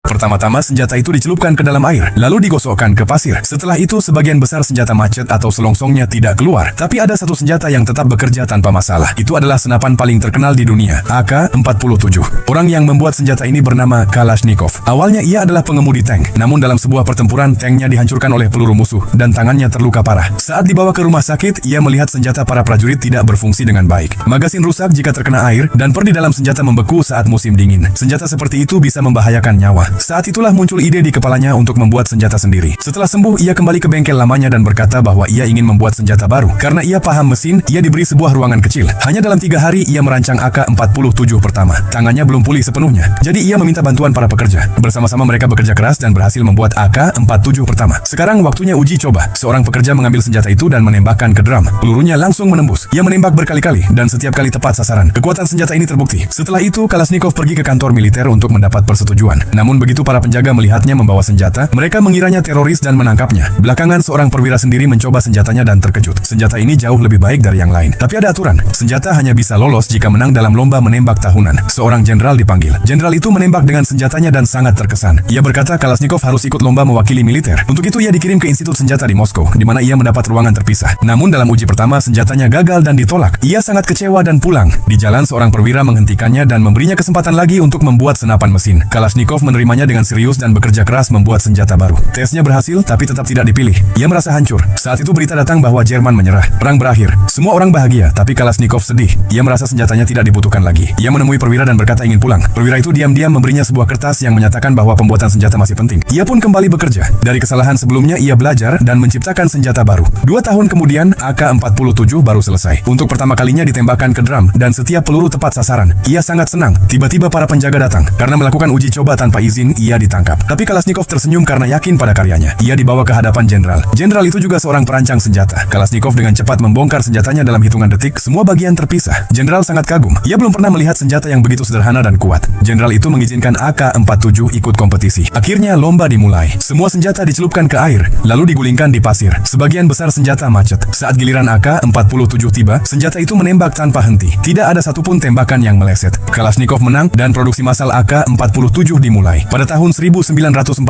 Pertama-tama senjata itu dicelupkan ke dalam air, lalu digosokkan ke pasir. Setelah itu sebagian besar senjata macet atau selongsongnya tidak keluar. Tapi ada satu senjata yang tetap bekerja tanpa masalah. Itu adalah senapan paling terkenal di dunia, AK-47. Orang yang membuat senjata ini bernama Kalashnikov. Awalnya ia adalah pengemudi tank, namun dalam sebuah pertempuran tanknya dihancurkan oleh peluru musuh dan tangannya terluka parah. Saat dibawa ke rumah sakit, ia melihat senjata para prajurit tidak berfungsi dengan baik. Magasin rusak jika terkena air dan per di dalam senjata membeku saat musim dingin. Senjata seperti itu bisa membahayakan nyawa. Saat itulah muncul ide di kepalanya untuk membuat senjata sendiri. Setelah sembuh, ia kembali ke bengkel lamanya dan berkata bahwa ia ingin membuat senjata baru. Karena ia paham mesin, ia diberi sebuah ruangan kecil. Hanya dalam 3 hari ia merancang AK-47 pertama. Tangannya belum pulih sepenuhnya. Jadi ia meminta bantuan para pekerja. Bersama-sama mereka bekerja keras dan berhasil membuat AK-47 pertama. Sekarang waktunya uji coba. Seorang pekerja mengambil senjata itu dan menembakkan ke drum. Pelurunya langsung menembus. Ia menembak berkali-kali dan setiap kali tepat sasaran. Kekuatan senjata ini terbukti. Setelah itu Kalashnikov pergi ke kantor militer untuk mendapat persetujuan. Namun begitu para penjaga melihatnya membawa senjata, mereka mengiranya teroris dan menangkapnya. Belakangan seorang perwira sendiri mencoba senjatanya dan terkejut. Senjata ini jauh lebih baik dari yang lain. Tapi ada aturan. Senjata hanya bisa lolos jika menang dalam lomba menembak tahunan. Seorang jenderal dipanggil. Jenderal itu menembak dengan senjatanya dan sangat terkesan. Ia berkata Kalashnikov harus ikut lomba mewakili militer. Untuk itu ia dikirim ke Institut Senjata di Moskow, di mana ia mendapat ruangan terpisah. Namun dalam uji pertama senjatanya gagal dan ditolak. Ia sangat kecewa dan pulang. Di jalan seorang perwira menghentikannya dan memberinya kesempatan lagi untuk membuat senapan mesin. Kalashnikov menerimanya dengan serius dan bekerja keras membuat senjata baru. Tesnya berhasil tapi tetap tidak dipilih. Ia merasa hancur. Saat itu berita datang bahwa Jerman menyerah. Perang berakhir. Semua orang bahagia, tapi Kalashnikov sedih. Ia merasa senjatanya tidak dibutuhkan lagi. Ia menemui perwira dan berkata ingin pulang. Perwira itu diam-diam memberinya sebuah kertas yang menyatakan bahwa pembuatan senjata masih penting. Ia pun kembali bekerja. Dari kesalahan sebelumnya ia belajar dan menciptakan senjata baru. 2 tahun kemudian AK-47 baru selesai. Untuk pertama kalinya ditembakkan ke drum dan setiap peluru tepat sasaran. Ia sangat senang. Tiba-tiba para penjaga datang. Karena melakukan uji coba tanpa izin, ia ditangkap. Tapi Kalashnikov tersenyum karena yakin pada karyanya. Ia dibawa ke hadapan jenderal. Jenderal itu juga seorang perancang senjata. Kalashnikov dengan cepat membongkar senjatanya dalam hitungan detik, semua bagian terpisah. Jenderal sangat kagum. Ia belum pernah melihat senjata yang begitu sederhana dan kuat. Jenderal itu mengizinkan AK-47 ikut kompetisi. Akhirnya lomba dimulai. Semua senjata dicelupkan ke air, lalu digulingkan di pasir. Sebagian besar senjata macet. Saat giliran AK-47 tiba, senjata itu menembak tanpa henti. Tidak ada satupun tembakan yang meleset. Kalashnikov menang dan produksi massal AK-47 dimulai. Pada tahun 1949,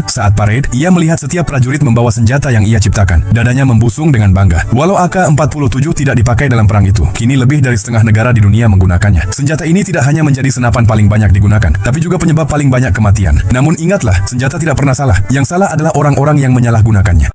saat parade, ia melihat setiap prajurit membawa senjata yang ia ciptakan. Dadanya membusung dengan bangga. Walau AK-47 tidak dipakai dalam perang itu, kini lebih dari setengah negara di dunia menggunakannya. Senjata ini tidak hanya menjadi senapan paling banyak digunakan, tapi juga penyebab paling banyak kematian. Namun ingatlah, senjata tidak pernah salah. Yang salah adalah orang-orang yang menyalahgunakannya.